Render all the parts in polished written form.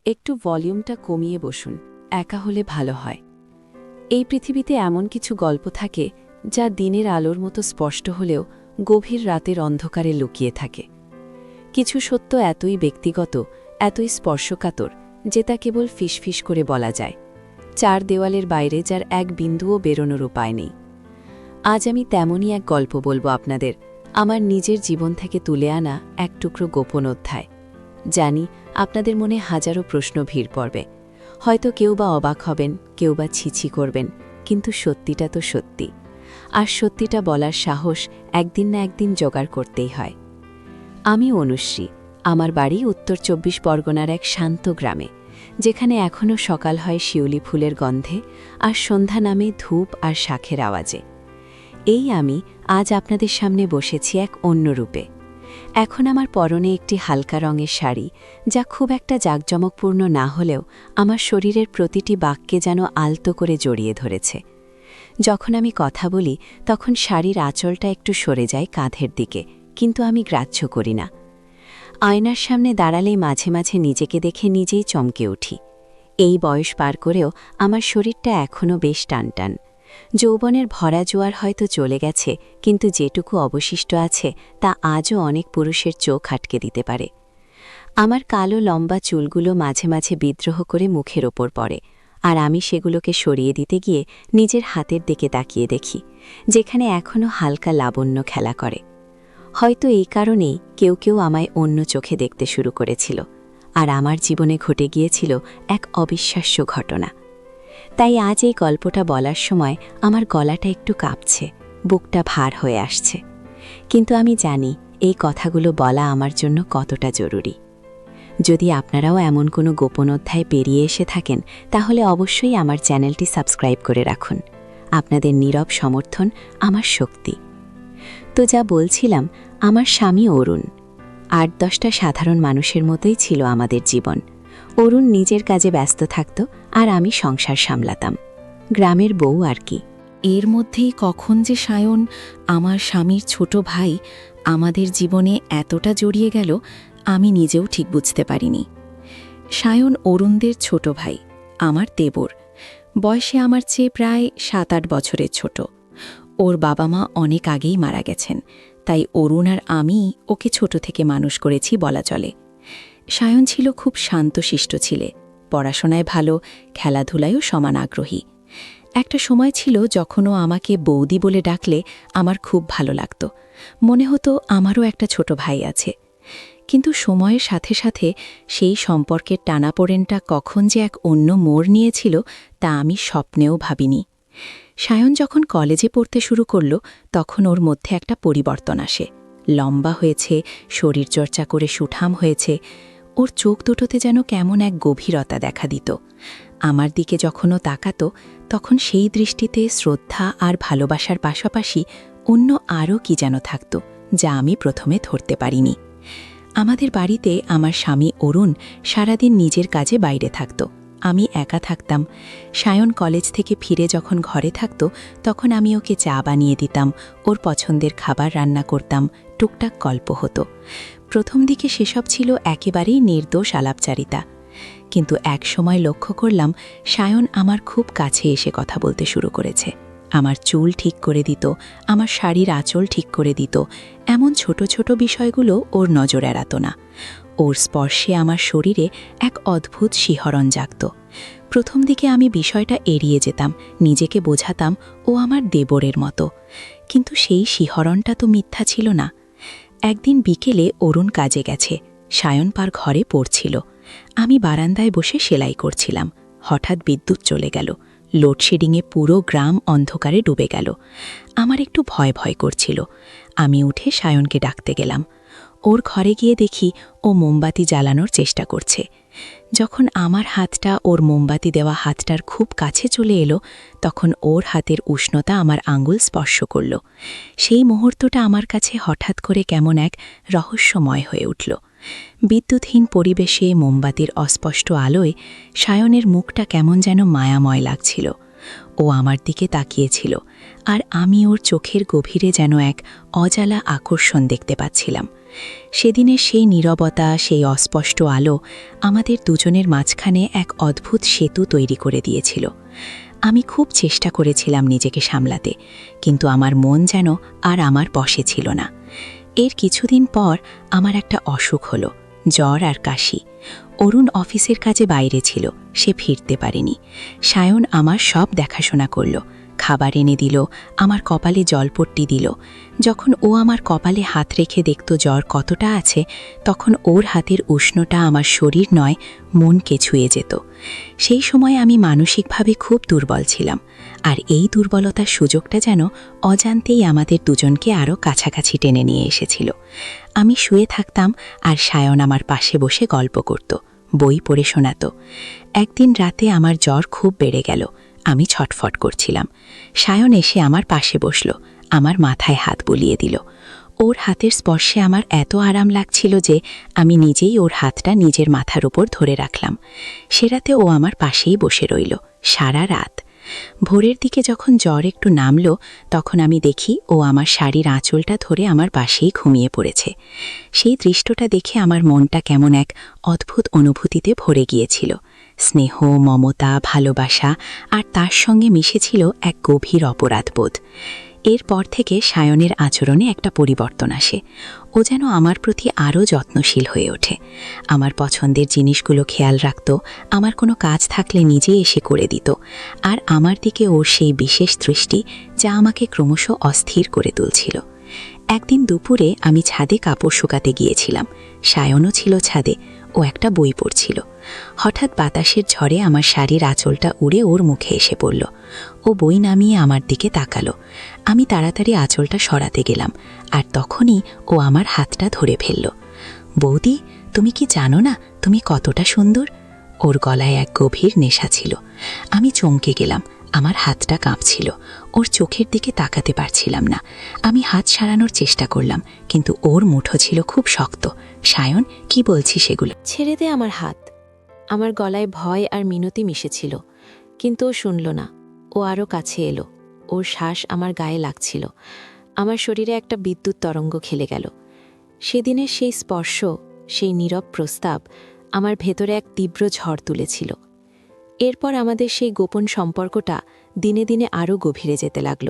একটু ভলিউমটা কমিয়ে বসুন, একা হলে ভালো হয়। এই পৃথিবীতে এমন কিছু গল্প থাকে যা দিনের আলোর মতো স্পষ্ট হলেও গভীর রাতের অন্ধকারে লুকিয়ে থাকে। কিছু সত্য এতই ব্যক্তিগত, এতই স্পর্শকাতর যে তা কেবল ফিসফিস করে বলা যায়, চার দেওয়ালের বাইরে যার এক বিন্দুও বেরোনোর উপায় নেই। আজ আমি তেমনই এক গল্প বলবো আপনাদের, আমার নিজের জীবন থেকে তুলে আনা এক টুকরো গোপন অধ্যায়। জানি আপনাদের মনে হাজারো প্রশ্ন ভিড় পড়বে, হয়তো কেউ বা অবাক হবেন, কেউ বা ছিছি করবেন, কিন্তু সত্যিটা তো সত্যি। আর সত্যিটা বলার সাহস একদিন না একদিন জোগাড় করতেই হয়। আমি অনুশ্রী, আমার বাড়ি উত্তর ২৪ পরগনার এক শান্ত গ্রামে, যেখানে এখনও সকাল হয় শিউলি ফুলের গন্ধে আর সন্ধ্যা নামে ধূপ আর শাঁখের আওয়াজে। এই আমি আজ আপনাদের সামনে বসেছি এক অন্য রূপে। এখন আমার পরনে একটি হালকা রঙের শাড়ি, যা খুব একটা জাঁকজমকপূর্ণ না হলেও আমার শরীরের প্রতিটি বাক্যে যেন আলতো করে জড়িয়ে ধরেছে। যখন আমি কথা বলি তখন শাড়ির আঁচলটা একটু সরে যায় কাঁধের দিকে, কিন্তু আমি গ্রাহ্য করি না। আয়নার সামনে দাঁড়ালেই মাঝে মাঝে নিজেকে দেখে নিজেই চমকে উঠি। এই বয়স পার করেও আমার শরীরটা এখনও বেশ টানটান। যৌবনের ভরা জোয়ার হয়তো চলে গেছে, কিন্তু যেটুকু অবশিষ্ট আছে তা আজও অনেক পুরুষের চোখ আটকে দিতে পারে। আমার কালো লম্বা চুলগুলো মাঝে মাঝে বিদ্রোহ করে মুখের ওপর পড়ে, আর আমি সেগুলোকে সরিয়ে দিতে গিয়ে নিজের হাতের দিকে তাকিয়ে দেখি, যেখানে এখনও হালকা লাবণ্য খেলা করে। হয়তো এই কারণেই কেউ কেউ আমায় অন্য চোখে দেখতে শুরু করেছিল, আর আমার জীবনে ঘটে গিয়েছিল এক অবিশ্বাস্য ঘটনা। তাই আজ এই গল্পটা বলার সময় আমার গলাটা একটু কাঁপছে, বুকটা ভার হয়ে আসছে, কিন্তু আমি জানি এই কথাগুলো বলা আমার জন্য কতটা জরুরি। যদি আপনারাও এমন কোনো গোপন অধ্যায় পেরিয়ে এসে থাকেন, তাহলে অবশ্যই আমার চ্যানেলটি সাবস্ক্রাইব করে রাখুন। আপনাদের নীরব সমর্থন আমার শক্তি। তো যা বলছিলাম, আমার স্বামী অরুণ। ৮-১০টা সাধারণ মানুষের মতোই ছিল আমাদের জীবন। অরুণ নিজের কাজে ব্যস্ত থাকত, আর আমি সংসার সামলাতাম। গ্রামের বউ আর কি। এর মধ্যেই কখন যে সায়ন, আমার স্বামীর ছোট ভাই, আমাদের জীবনে এতটা জড়িয়ে গেল আমি নিজেও ঠিক বুঝতে পারিনি। সায়ন অরুণদের ছোট ভাই, আমার দেবর। বয়সে আমার চেয়ে প্রায় ৭-৮ বছরের ছোট। ওর বাবা মা অনেক আগেই মারা গেছেন, তাই অরুণ আর আমি ওকে ছোট থেকে মানুষ করেছি বলা চলে। সায়ন ছিল খুব শান্তশিষ্ট ছেলে, পড়াশোনায় ভালো, খেলাধুলায়ও সমান আগ্রহী। একটা সময় ছিল যখন ও আমাকে বৌদি বলে ডাকলে আমার খুব ভালো লাগত, মনে হতো আমারও একটা ছোট ভাই আছে। কিন্তু সময়ের সাথে সাথে সেই সম্পর্কের টানাপোড়েনটা কখন যে এক অন্য মোড় নিয়েছিল তা আমি স্বপ্নেও ভাবিনি। সায়ন যখন কলেজে পড়তে শুরু করল, তখন ওর মধ্যে একটা পরিবর্তন আসে। লম্বা হয়েছে, শরীরচর্চা করে সুঠাম হয়েছে, ওর চোখ দুটোতে যেন কেমন এক গভীরতা দেখা দিত। আমার দিকে যখন ও তাকাত, তখন সেই দৃষ্টিতে শ্রদ্ধা আর ভালোবাসার পাশাপাশি অন্য আরও কি যেন থাকত, যা আমি প্রথমে ধরতে পারিনি। আমাদের বাড়িতে আমার স্বামী অরুণ সারাদিন নিজের কাজে বাইরে থাকত, আমি একা থাকতাম। সায়ন কলেজ থেকে ফিরে যখন ঘরে থাকত, তখন আমি ওকে চা বানিয়ে দিতাম, ওর পছন্দের খাবার রান্না করতাম, টুকটাক গল্প হতো। প্রথম দিকে সেসব ছিল একেবারেই নির্দোষ আলাপচারিতা, কিন্তু এক সময় লক্ষ্য করলাম সায়ন আমার খুব কাছে এসে কথা বলতে শুরু করেছে। আমার চুল ঠিক করে দিত, আমার শাড়ির আঁচল ঠিক করে দিত, এমন ছোট ছোট বিষয়গুলো ওর নজর এড়াত না। ওর স্পর্শে আমার শরীরে এক অদ্ভুত শিহরণ জাগত। প্রথম দিকে আমি বিষয়টা এড়িয়ে যেতাম, নিজেকে বোঝাতাম ও আমার দেবরের মতো, কিন্তু সেই শিহরণটা তো মিথ্যা ছিল না। একদিন বিকেলে অরুণ কাজে গেছে, সায়ন পার ঘরে পড়ছিল। আমি বারান্দায় বসে সেলাই করছিলাম। হঠাৎ বিদ্যুৎ চলে গেল, লোডশেডিংয়ে পুরো গ্রাম অন্ধকারে ডুবে গেল। আমার একটু ভয় ভয় করছিল। আমি উঠে সায়নকে ডাকতে গেলাম। ওর ঘরে গিয়ে দেখি ও মোমবাতি জ্বালানোর চেষ্টা করছে। যখন আমার হাতটা ওর মোমবাতি দেওয়া হাতটার খুব কাছে চলে এলো, তখন ওর হাতের উষ্ণতা আমার আঙ্গুল স্পর্শ করল। সেই মুহূর্তটা আমার কাছে হঠাৎ করে কেমন এক রহস্যময় হয়ে উঠল। বিদ্যুৎহীন পরিবেশে মোমবাতির অস্পষ্ট আলোয় সায়নের মুখটা কেমন যেন মায়াময় লাগছিল। ও আমার দিকে তাকিয়েছিল, আর আমি ওর চোখের গভীরে যেন এক অজালা আকর্ষণ দেখতে পাচ্ছিলাম। সেদিনের সেই নীরবতা, সেই অস্পষ্ট আলো আমাদের দুজনের মাঝখানে এক অদ্ভুত সেতু তৈরি করে দিয়েছিল। আমি খুব চেষ্টা করেছিলাম নিজেকে সামলাতে, কিন্তু আমার মন যেন আর আমার বশে ছিল না। এর কিছুদিন পর আমার একটা অসুখ হলো, জ্বর আর কাশি। অরুণ অফিসের কাজে বাইরে ছিল, সে ফিরতে পারেনি। সায়ন আমার সব দেখাশোনা করল, খাবার এনে দিল, আমার কপালে জলপট্টি দিল। যখন ও আমার কপালে হাত রেখে দেখত জ্বর কতটা আছে, তখন ওর হাতের উষ্ণটা আমার শরীর নয়, মনকে ছুঁয়ে যেত। সেই সময় আমি মানসিকভাবে খুব দুর্বল ছিলাম, আর এই দুর্বলতার সুযোগটা যেন অজান্তেই আমাদের দুজনকে আরও কাছাকাছি টেনে নিয়ে এসেছিল। আমি শুয়ে থাকতাম আর সায়ন আমার পাশে বসে গল্প করত, বই পড়ে শোনাত। একদিন রাতে আমার জ্বর খুব বেড়ে গেল, আমি ছটফট করছিলাম। সায়ন এসে আমার পাশে বসল, আমার মাথায় হাত বুলিয়ে দিল। ওর হাতের স্পর্শে আমার এত আরাম লাগছিল যে আমি নিজেই ওর হাতটা নিজের মাথার উপর ধরে রাখলাম। সে রাতে ও আমার পাশেই বসে রইল সারা রাত। ভোরের দিকে যখন জ্বর একটু নামল, তখন আমি দেখি ও আমার শাড়ির আঁচলটা ধরে আমার পাশেই ঘুমিয়ে পড়েছে। সেই দৃশ্যটা দেখে আমার মনটা কেমন এক অদ্ভুত অনুভূতিতে ভরে গিয়েছিল। স্নেহ, মমতা, ভালোবাসা, আর তার সঙ্গে মিশেছিল এক গভীর অপরাধবোধ। এরপর থেকে সায়নের আচরণে একটা পরিবর্তন আসে। ও যেন আমার প্রতি আরও যত্নশীল হয়ে ওঠে। আমার পছন্দের জিনিসগুলো খেয়াল রাখত, আমার কোনো কাজ থাকলে নিজেই এসে করে দিত। আর আমার দিকে ওর সেই বিশেষ দৃষ্টি যা আমাকে ক্রমশ অস্থির করে তুলছিল। একদিন দুপুরে আমি ছাদে কাপড় শুকাতে গিয়েছিলাম। সায়নও ছিল ছাদে, ও একটা বই পড়ছিল। হঠাৎ বাতাসের ঝড়ে আমার শাড়ির আঁচলটা উড়ে ওর মুখে এসে পড়ল। ও বই নামিয়ে আমার দিকে তাকালো। আমি তাড়াতাড়ি আঁচলটা সরাতে গেলাম, আর তখনই ও আমার হাতটা ধরে ফেলল। বৌদি, তুমি কি জানো না তুমি কতটা সুন্দর? ওর গলায় এক গভীর নেশা ছিল। আমি চমকে গেলাম, আমার হাতটা কাঁপছিল। ওর চোখের দিকে তাকাতে পারছিলাম না। আমি হাত সারানোর চেষ্টা করলাম, কিন্তু ওর মুঠো ছিল খুব শক্ত। সায়ন, কি বলছি সেগুলো? ছেড়ে দে আমার হাত। আমার গলায় ভয় আর মিনতি মিশেছিল, কিন্তু ও শুনল না। ও আরও কাছে এলো। ওর শ্বাস আমার গায়ে লাগছিল। আমার শরীরে একটা বিদ্যুৎ তরঙ্গ খেলে গেল। সেদিনের সেই স্পর্শ, সেই নীরব প্রস্তাব আমার ভেতরে এক তীব্র ঝড় তুলেছিল। এরপর আমাদের সেই গোপন সম্পর্কটা দিনে দিনে আরও গভীরে যেতে লাগল।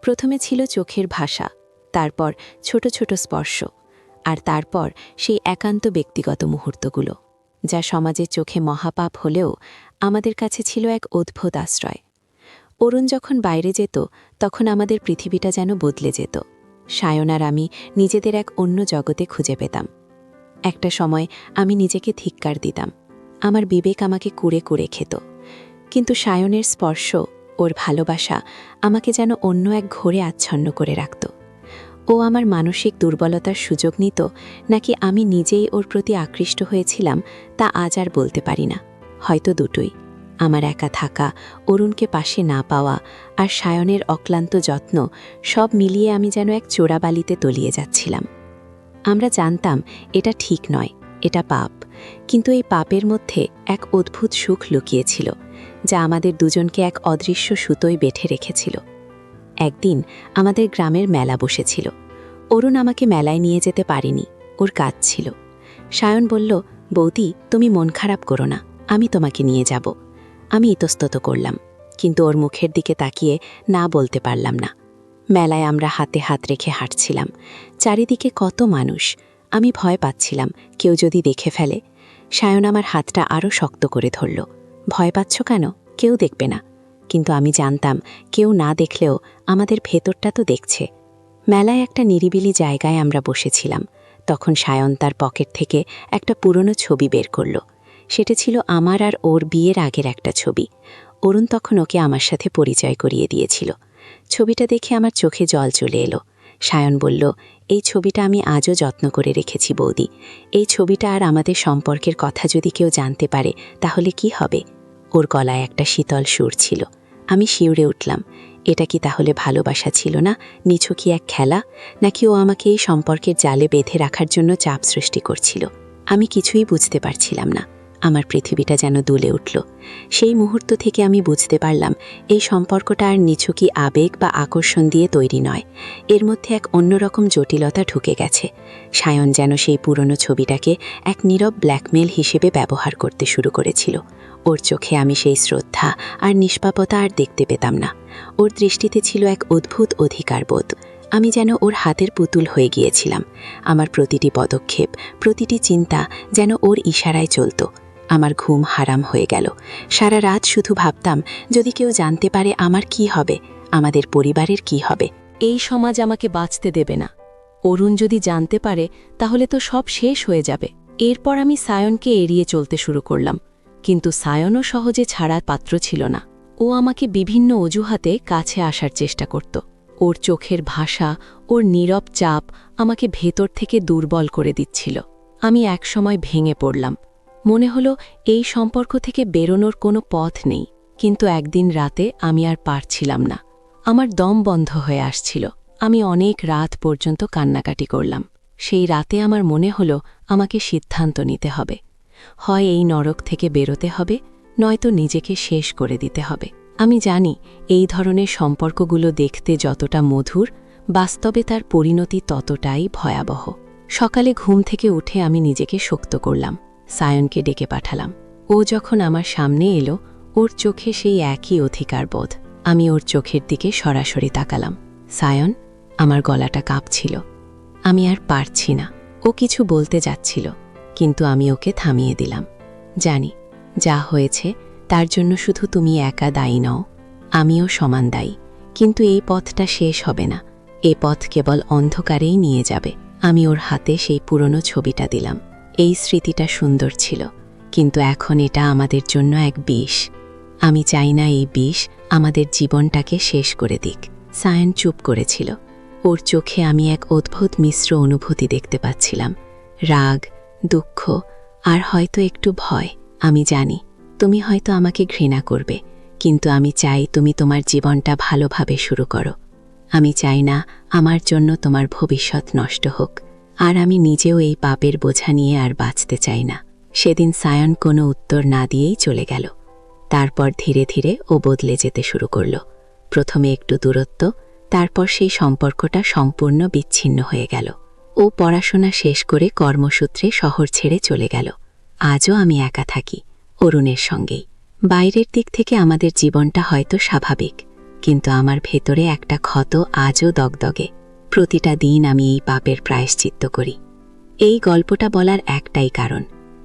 প্রথমে ছিল চোখের ভাষা, তারপর ছোট ছোট স্পর্শ, আর তারপর সেই একান্ত ব্যক্তিগত মুহূর্তগুলো, যা সমাজের চোখে মহাপাপ হলেও আমাদের কাছে ছিল এক অদ্ভুত আশ্রয়। অরুণ যখন বাইরে যেত, তখন আমাদের পৃথিবীটা যেন বদলে যেত। সায়ন আর আমি নিজেদের এক অন্য জগতে খুঁজে পেতাম। একটা সময় আমি নিজেকে ধিক্কার দিতাম, আমার বিবেক আমাকে কুড়ে কুড়ে খেত। কিন্তু সায়নের স্পর্শ, ওর ভালোবাসা আমাকে যেন অন্য এক ঘোরে আচ্ছন্ন করে রাখত। ও আমার মানসিক দুর্বলতার সুযোগ নিত, নাকি আমি নিজেই ওর প্রতি আকৃষ্ট হয়েছিলাম, তা আজ আর বলতে পারি না। হয়তো দুটোই। আমার একা থাকা, অরুণকে পাশে না পাওয়া, আর সায়নের অক্লান্ত যত্ন, সব মিলিয়ে আমি যেন এক চোরাবালিতে তলিয়ে যাচ্ছিলাম। আমরা জানতাম এটা ঠিক নয়, এটা পাপ, কিন্তু এই পাপের মধ্যে এক অদ্ভুত সুখ লুকিয়েছিল, যা আমাদের দুজনকে এক অদৃশ্য সুতোয় বেঁধে রেখেছিল। একদিন আমাদের গ্রামের মেলা বসেছিল। অরুণ আমাকে মেলায় নিয়ে যেতে পারেনি, ওর কাজ ছিল। সায়ন বলল, বৌদি, তুমি মন খারাপ করো না, আমি তোমাকে নিয়ে যাব। আমি ইতস্তত করলাম, কিন্তু ওর মুখের দিকে তাকিয়ে না বলতে পারলাম না। মেলায় আমরা হাতে হাত রেখে হাঁটছিলাম। চারিদিকে কত মানুষ। আমি ভয় পাচ্ছিলাম কেউ যদি দেখে ফেলে। সায়ন আমার হাতটা আরও শক্ত করে ধরল। ভয় পাচ্ছ কেন? কেউ দেখবে না। কিন্তু আমি জানতাম কেউ না দেখলেও আমাদের ভেতরটা তো দেখছে। মেলায় একটা নিরিবিলি জায়গায় আমরা বসেছিলাম। তখন সায়ন তার পকেট থেকে একটা পুরনো ছবি বের করল। সেটা ছিল আমার আর ওর বিয়ের আগের একটা ছবি। অরুণ তখন ওকে আমার সাথে পরিচয় করিয়ে দিয়েছিল। ছবিটা দেখে আমার চোখে জল চলে এলো। সায়ন বলল, এই ছবিটা আমি আজও যত্ন করে রেখেছি বৌদি। এই ছবিটা আর আমাদের সম্পর্কের কথা যদি কেউ জানতে পারে, তাহলে কি হবে? ওর গলায় একটা শীতল সুর ছিল। আমি শিউরে উঠলাম। এটা কি তাহলে ভালোবাসা ছিল না, নিছকই এক খেলা, নাকি ও আমাকে এই সম্পর্কের জালে বেঁধে রাখার জন্য চাপ সৃষ্টি করছিল? আমি কিছুই বুঝতে পারছিলাম না। আমার পৃথিবীটা যেন দুলে উঠল। সেই মুহূর্ত থেকে আমি বুঝতে পারলাম এই সম্পর্কটা আর নিছকই আবেগ বা আকর্ষণ দিয়ে তৈরি নয়, এর মধ্যে এক অন্যরকম জটিলতা ঢুকে গেছে। সায়ন যেন সেই পুরনো ছবিটাকে এক নীরব ব্ল্যাকমেল হিসেবে ব্যবহার করতে শুরু করেছিল। ওর চোখে আমি সেই শ্রদ্ধা আর নিষ্পাপতা আর দেখতে পেতাম না। ওর দৃষ্টিতে ছিল এক অদ্ভুত অধিকারবোধ। আমি যেন ওর হাতের পুতুল হয়ে গিয়েছিলাম। আমার প্রতিটি পদক্ষেপ, প্রতিটি চিন্তা যেন ওর ইশারায় চলত। আমার ঘুম হারাম হয়ে গেল। সারা রাত শুধু ভাবতাম, যদি কেউ জানতে পারে আমার কি হবে, আমাদের পরিবারের কি হবে। এই সমাজ আমাকে বাঁচতে দেবে না। অরুণ যদি জানতে পারে তাহলে তো সব শেষ হয়ে যাবে। এরপর আমি সায়নকে এড়িয়ে চলতে শুরু করলাম, কিন্তু সায়নও সহজে ছাড়ার পাত্র ছিল না। ও আমাকে বিভিন্ন অজুহাতে কাছে আসার চেষ্টা করত। ওর চোখের ভাষা, ওর নীরব চাপ আমাকে ভেতর থেকে দুর্বল করে দিচ্ছিল। আমি একসময় ভেঙে পড়লাম। মনে হলো এই সম্পর্ক থেকে বেরোনোর কোনো পথ নেই। কিন্তু একদিন রাতে আমি আর পারছিলাম না। আমার দম বন্ধ হয়ে আসছিল। আমি অনেক রাত পর্যন্ত কান্নাকাটি করলাম। সেই রাতে আমার মনে হলো আমাকে সিদ্ধান্ত নিতে হবে। হয় এই নরক থেকে বেরোতে হবে, নয়তো নিজেকে শেষ করে দিতে হবে। আমি জানি এই ধরনের সম্পর্কগুলো দেখতে যতটা মধুর, বাস্তবে তার পরিণতি ততটাই ভয়াবহ। সকালে ঘুম থেকে উঠে আমি নিজেকে শক্ত করলাম। সায়নকে ডেকে পাঠালাম। ও যখন আমার সামনে এলো, ওর চোখে সেই একই অধিকারবোধ। আমি ওর চোখের দিকে সরাসরি তাকালাম। সায়ন, আমার গলাটা কাঁপছিল। আমি আর পারছি না। ও কিছু বলতে যাচ্ছিল, কিন্তু আমি ওকে থামিয়ে দিলাম। জানি, যা হয়েছে তার জন্য শুধু তুমি একা দায়ী নও, আমিও সমান দায়ী। কিন্তু এই পথটা শেষ হবে না। এ পথ কেবল অন্ধকারেই নিয়ে যাবে। আমি ওর হাতে সেই পুরনো ছবিটা দিলাম। এই স্মৃতিটা সুন্দর ছিল, কিন্তু এখন এটা আমাদের জন্য এক বিষ। আমি চাই না এই বিষ আমাদের জীবনটাকে শেষ করে দিক। সায়ন চুপ করেছিল। ওর চোখে আমি এক অদ্ভুত মিশ্র অনুভূতি দেখতে পাচ্ছিলাম, রাগ, দুঃখ আর হয়তো একটু ভয়। আমি জানি তুমি হয়তো আমাকে ঘৃণা করবে, কিন্তু আমি চাই তুমি তোমার জীবনটা ভালোভাবে শুরু করো। আমি চাই না আমার জন্য তোমার ভবিষ্যৎ নষ্ট হোক, আর আমি নিজেও এই পাপের বোঝা নিয়ে আর বাঁচতে চাই না। সেদিন সায়ন কোনো উত্তর না দিয়েই চলে গেল। তারপর ধীরে ধীরে ও বদলে যেতে শুরু করল। প্রথমে একটু দূরত্ব, তারপর সেই সম্পর্কটা সম্পূর্ণ বিচ্ছিন্ন হয়ে গেল। ও পড়াশোনা শেষ করে কর্মসূত্রে শহর ছেড়ে চলে গেল। আজও আমি একা থাকি, অরুণের সঙ্গেই। বাইরের দিক থেকে আমাদের জীবনটা হয়তো স্বাভাবিক, কিন্তু আমার ভেতরে একটা ক্ষত আজও দগদগে। প্রতিটা দিন আমি এই পাপের প্রায়শ্চিত্ত করি। এই গল্পটা বলার একটাই কারণ,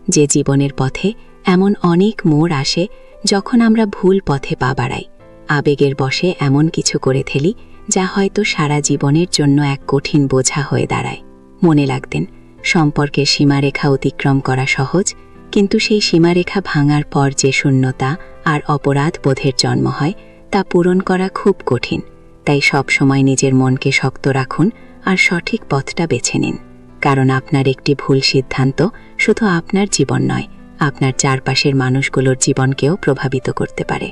যে জীবনের পথে এমন অনেক মোড় আসে যখন আমরা ভুল পথে পা বাড়াই, আবেগের বশে এমন কিছু করে ফেলি যা হয়তো সারা জীবনের জন্য এক কঠিন বোঝা হয়ে দাঁড়ায়। মনে রাখবেন, সম্পর্কের সীমারেখা অতিক্রম করা সহজ, কিন্তু সেই সীমারেখা ভাঙার পর যে শূন্যতা আর অপরাধ বোধের জন্ম হয় তা পূরণ করা খুব কঠিন। তাই সব সময় নিজের মনকে শক্ত রাখুন আর সঠিক পথটা বেছে নিন, কারণ আপনার একটি ভুল সিদ্ধান্ত শুধু আপনার জীবন নয়, আপনার চারপাশের মানুষগুলোর জীবনকেও প্রভাবিত করতে পারে।